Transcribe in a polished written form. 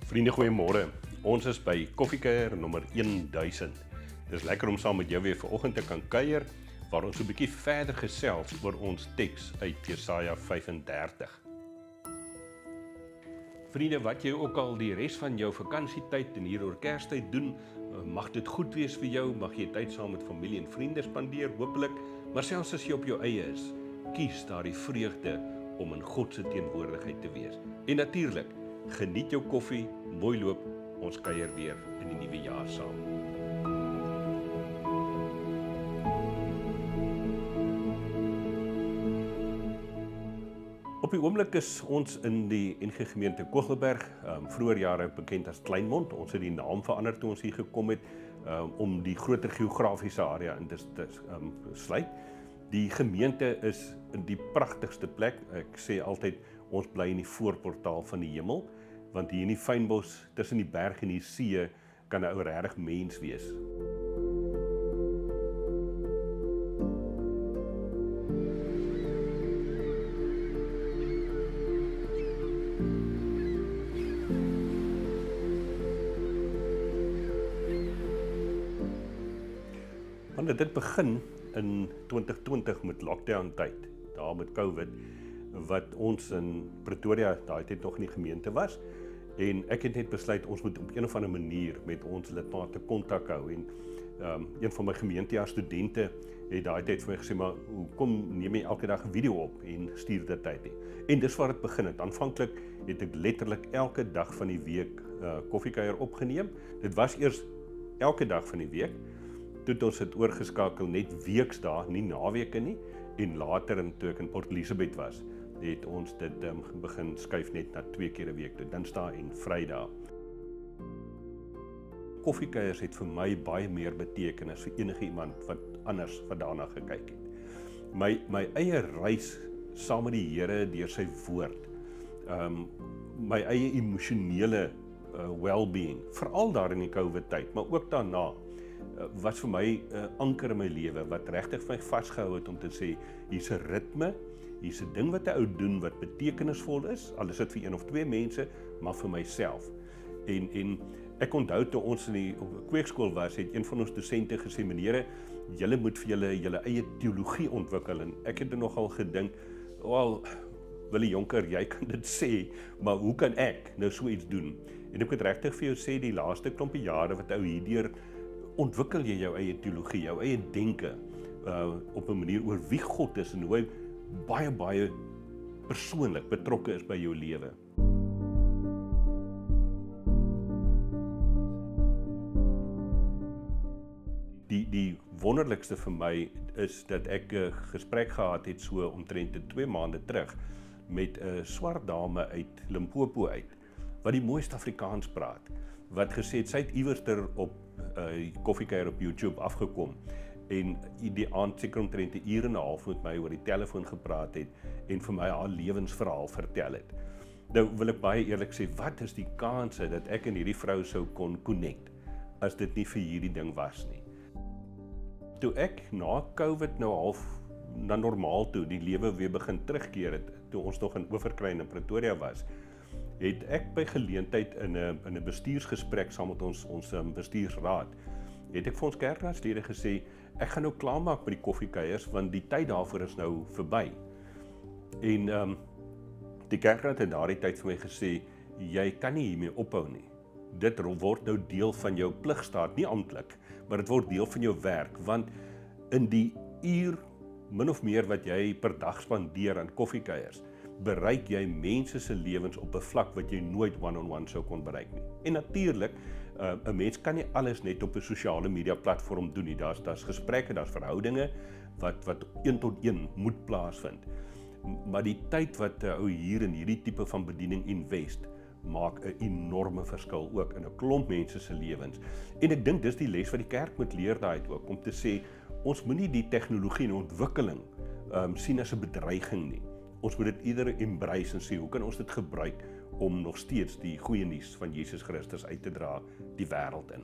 Vriende, goeiemôre. Ons is by Koffiekuier nommer 1000. Dit is lekker om saam met jou weer vanoggend te kan kuier, waar ons 'n bietjie verder gesels oor ons teks uit Jesaja 35. Vriende, wat jy ook al die res van jou vakansietyd en hier oor Kerstyd doen, mag dit goed wees vir jou, mag jy tyd saam met familie en vriende spandeer, hopelik, maar selfs as jy op jou eie is, kies daardie vreugde om in God se teenwoordigheid te wees. En natuurlik, geniet jou koffie, mooi loop, ons kuier weer in die nuwe jaar saam. Op die oomblik is ons in die NG Gemeente Kogelberg, vroeër jare bekend as Kleinmond. Ons het die naam verander toe ons hier gekom het, om die groter geografiese area in te sluit. Die gemeente is in die pragtigste plek. Ek sê altyd, ons bly in die voorportaal van die hemel, want hier in die fynbos, tussen die berg en die see, kan 'n ou regtig mens wees. Want dit begin in 2020 met lockdown tyd, daar met COVID, wat ons in Pretoria daai tyd nog in die gemeente was, en ek het net besluit ons moet op een of ander manier met ons lidmate kontak hou, en een van my gemeentejaar studente het daai tyd vir my gesê, maar hoekom neem jy elke dag 'n video op en stuur dit uit nie? En dis waar dit begin het. Aanvanklik het ek letterlik elke dag van die week koffiekuier opgeneem. Dit was eers elke dag van die week, toe ons het oorgeskakel net weksdae, nie naweke nie, en later toe ek in Port Elizabeth was, het ons dit begin skuif net na 2 keer 'n week, Dinsdae en Vrydag. Koffiekuiers het vir my baie meer beteken as vir enige iemand wat anders wat daarna gekyk het. My eie reis saam met die Here deur sy woord, my eie emosionele well-being, veral daar in die COVID tyd, maar ook daarna, was vir my 'n anker in my lewe, wat regtig my vasgehou het om te sê, hier's 'n ritme, hier's 'n ding wat 'n ou doen wat betekenisvol is, al is dit vir 1 of 2 mense, maar vir myself. En ek onthou toe ons in die kweekskool was, het een van ons dosente gesê, meneere, julle moet vir julle eie teologie ontwikkel, en ek het nogal gedink, wel, Willie Jonker, jy kan dit sê, maar hoe kan ek nou so iets doen? En ek moet regtig vir jou sê, die laaste klompie jare wat ou hierdeur ontwikkel jy jou eie teologie, jou eie denke, op 'n manier oor wie God is en hoe hy baie persoonlik betrokke is by jou lewe. Die wonderlikste vir my is dat ek 'n gesprek gehad het so omtrent 2 maande terug met 'n swart dame uit Limpopo uit, wat die mooiste Afrikaans praat, wat gesê het, sy het iewerster op koffiekuier op YouTube afgekom, en die aand seker omtrent 1 uur en 'n half met my oor die telefoon gepraat het, en vir my haar lewensverhaal vertel het. Nou wil ek baie eerlik sê, wat is die kanse dat ek en hierdie vrou sou kon connect, as dit nie vir hierdie ding was nie. Toe ek na COVID nou half na normaal toe, die lewe weer begin terugkeer het, toe ons nog in Oeverkruin in Pretoria was, het ek by geleentheid in 'n bestuursgesprek saam met ons bestuursraad, het ek vir ons kerkraadslede gesê, ek gaan nou klaarmaak met die koffiekuiers, want die tyd daarvoor is nou verby. En die kerkraad het daardie tyd vir my gesê, jy kan nie hiermee ophou nie. Dit word nou deel van jou pligstaat, nie amptelik, maar dit word deel van jou werk, want in die uur, min of meer wat jy per dag spandeer aan koffiekuiers, bereik jy mense se lewens op 'n vlak wat jy nooit one-on-one sou kon bereik nie. En natuurlik, 'n mens kan nie alles net op 'n sosiale media platform doen nie. Daar's gesprekke, daar's verhoudinge wat 1 tot 1 moet plaasvind. Maar die tyd wat 'n ou hier in hierdie tipe van bediening invest, maak 'n enorme verskil ook in 'n klomp mense se lewens. En ek dink dis die les wat die kerk moet leer daai ook, om te sê, ons moenie die tegnologie en ontwikkeling sien as 'n bedreiging nie. Ons moet dit eerder embrace en sê, hoe kan ons dit gebruik om nog steeds die goeie nuus van Jesus Christus uit te dra die wêreld in.